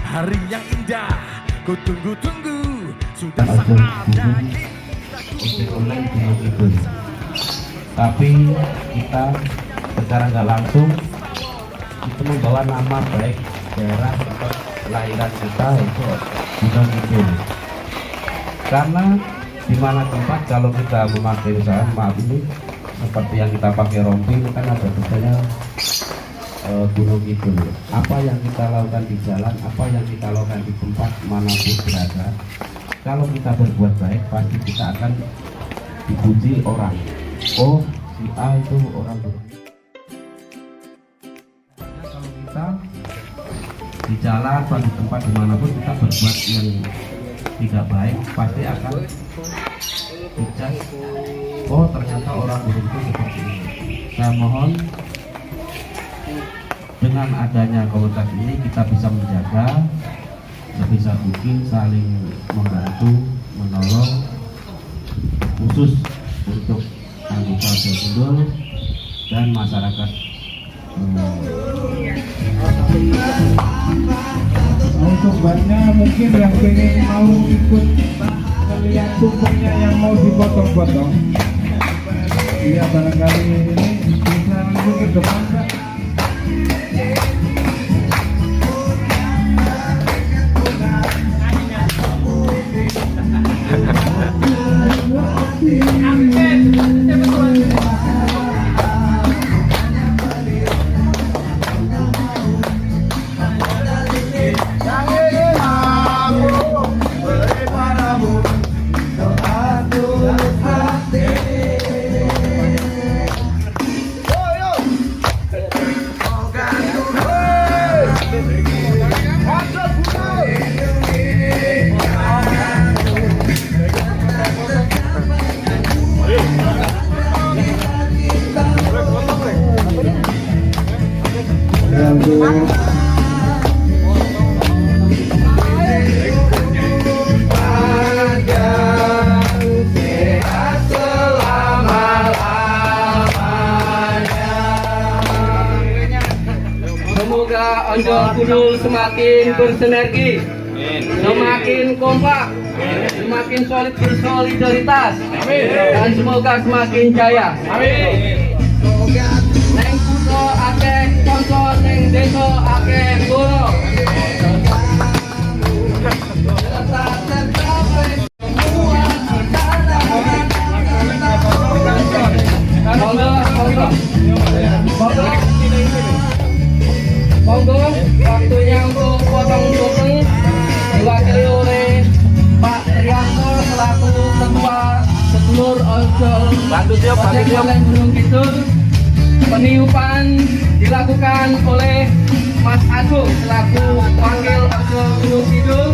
hari yang indah ku tunggu-tunggu, sudah saatnya kita online itu. Tapi kita secara nggak langsung itu membawa nama baik daerah tempat kelahiran kita itu Gunung Kidul. Karena di mana tempat kalau kita memakai misalnya maaf ini seperti yang kita pakai rompi itu kan ada tulisannya Gunung Kidul. Apa yang kita lakukan di jalan, apa yang kita lakukan di tempat manapun berada, kalau kita berbuat baik pasti kita akan dipuji orang. Oh, si A itu orang Gunung. Kalau kita di jalan atau di tempat dimanapun kita berbuat yang tidak baik pasti akan dicap. Oh, ternyata orang Gunung itu seperti ini. Saya mohon dengan adanya komunitas ini kita bisa menjaga sebisa mungkin saling membantu, menolong, khusus untuk anggota Kidul dan masyarakat. Untuk bannya mungkin yang pengen mau ikut melihat tumpengnya yang mau dipotong-potong, iya barangkali ini bisa langsung ke depan Pak. Semoga Oncol Kidul semakin bersinergi, semakin kompak, semakin solid bersolidaritas, dan semoga semakin jaya. Neng kuto akeh konco, neng deso akeh guru. Monggo, waktunya untuk potong tumpeng diwakili oleh Pak Rianto selaku Ketua Sedulur Oncol Gunung Kidul. Peniupan dilakukan oleh Mas Agung selaku Wakil Oncol Gunung Kidul.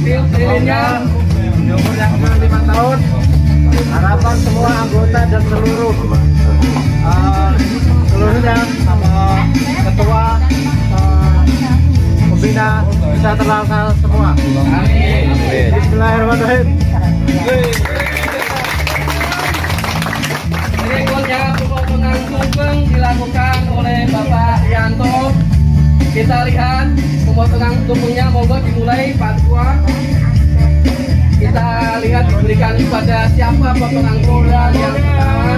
Tiup lilinnya Umur yang 5 tahun, harapan semua anggota dan seluruhnya ketua pembina bisa terlaksana semua. Amin. Bismillahirrahmanirrahim. Berikutnya pemotongan tumpeng dilakukan oleh Bapak Rianto. Kita lihat pemotongan tumpengnya, monggo dimulai Pak Ketua. Kita lihat diberikan kepada siapa potongan korban yang pertama.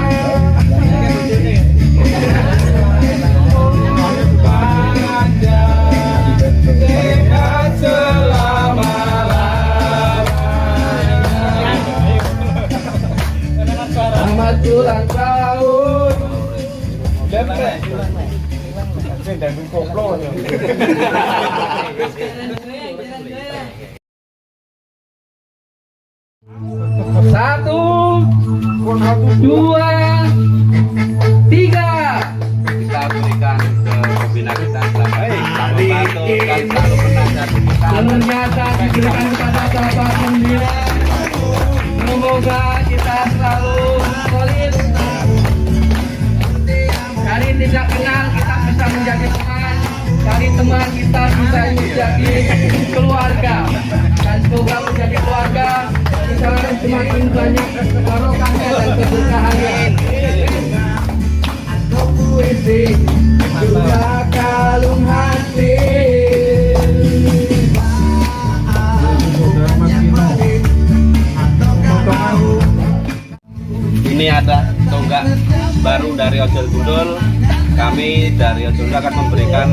Selamat ulang tahun. Satu, dua, tiga. Kita berikan ke pembina kita selamat dan selalu menajat kita. Ternyata diberikan kepada Bapak Pembina. Semoga kita selalu solid. Dari tidak kenal kita bisa menjadi teman, dari teman kita bisa menjadi keluarga, dan semoga menjadi keluarga kita semakin banyak barokahnya dan keberkahannya. Puisi juga kalung hati. Ojol Gundul, kami dari Ojol Gundul akan memberikan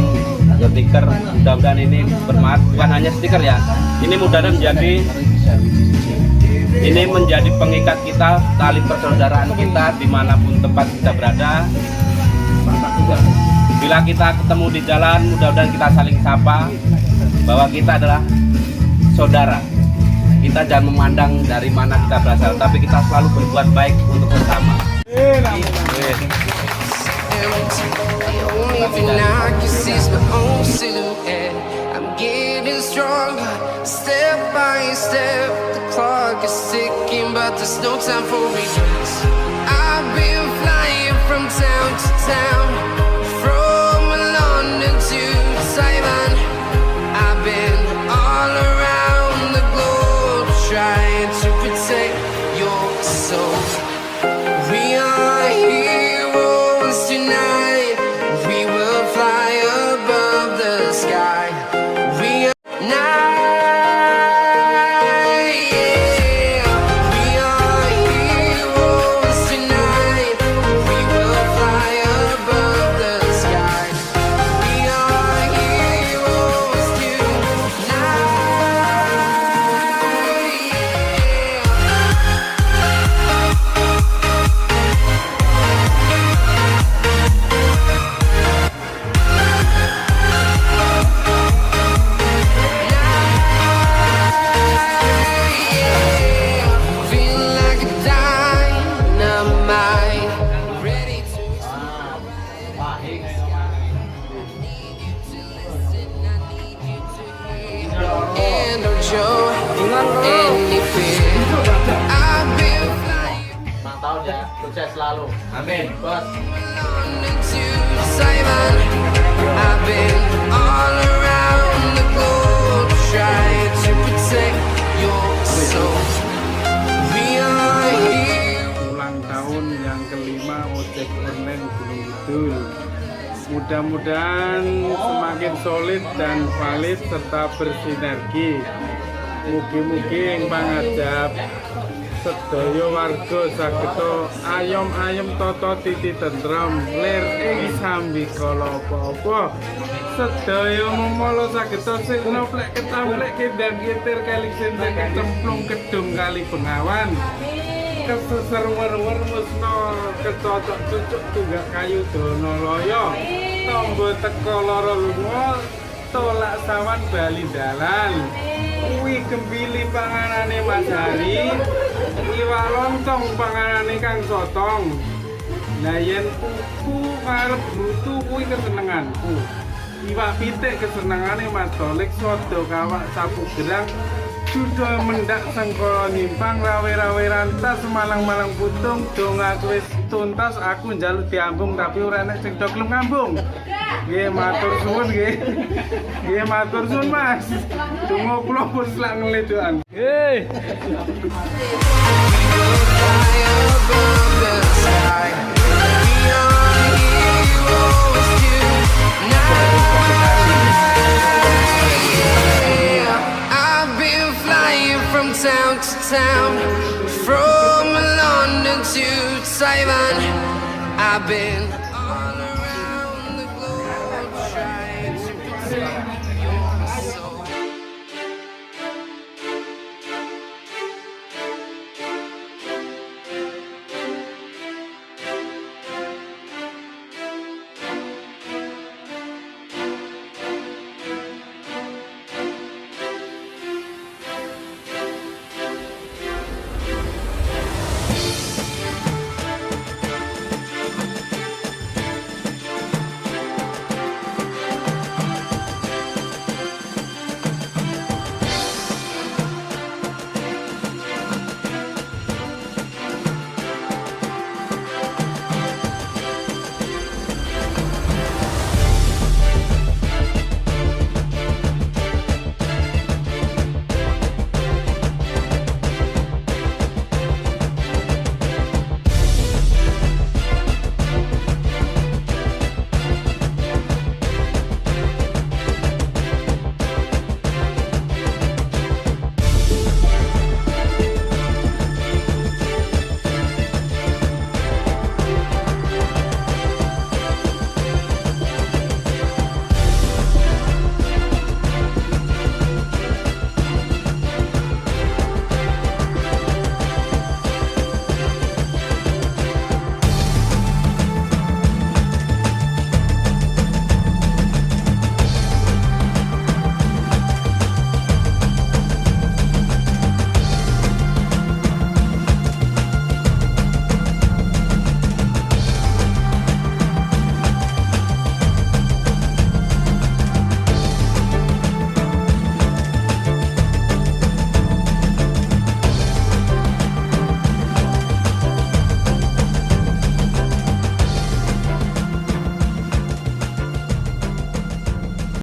stiker. Mudah-mudahan ini bermanfaat, bukan hanya stiker ya. Ini mudah-mudahan menjadi pengikat kita, tali persaudaraan kita dimanapun tempat kita berada. Bila kita ketemu di jalan, mudah-mudahan kita saling sapa bahwa kita adalah saudara. Kita jangan memandang dari mana kita berasal, tapi kita selalu berbuat baik untuk bersama. Even I can see my own silhouette. I'm getting stronger, step by step. The clock is ticking, but there's no time for regrets. I've been flying from town to town, from London to Taiwan. I've been all around the globe, trying to protect your soul. We are heroes tonight. We will fly above the sky. We are night. Yeah. We are heroes tonight. We will fly above the sky. We are heroes tonight. Feel like a dynamite, ready to explode. And Joe, any fear. I've been flying London to Taiwan. I've been all around the globe, trying to protect your soul. We are here. Ulang tahun yang kelima ojek online Gunung Kidul. Mudah-mudahan semakin solid dan valid serta bersinergi. Mugi-mugi ing pangajab sedaya warga sageta ayom-ayom tata titi tentrem lir ing sambi kala apa-apa. Sedaya memala sageta sirna plek ketamplek kendang kitir kali senten kecemplung kedung kali Bengawan. Keseser-wer-wer musna kecocok cucuk tunggak kayu dono loyo. Tombo teko lara lunga tolak sawan bali dalan. Kuwi gembili panganane Mas Hari, iwak lontong panganane Kang Sotong. Lah yen pupu karep brutu kuwi kesenenganku. Iwak pitik kesenengane Mas Tolik, sodo kawak sapu gerang. Sudah mendak sengkolo nyimpang, rawe-rawe rantas, malang-malang putung. Dong aku wis tuntas, aku njaluk diambung tapi ora nek sing do gelem ngambung. Nggih matur suwun nggih. Nggih matur suwun Mas. Donga kula pun selak ngeledokan. Nggih. From town to town, from London to Taiwan, I've been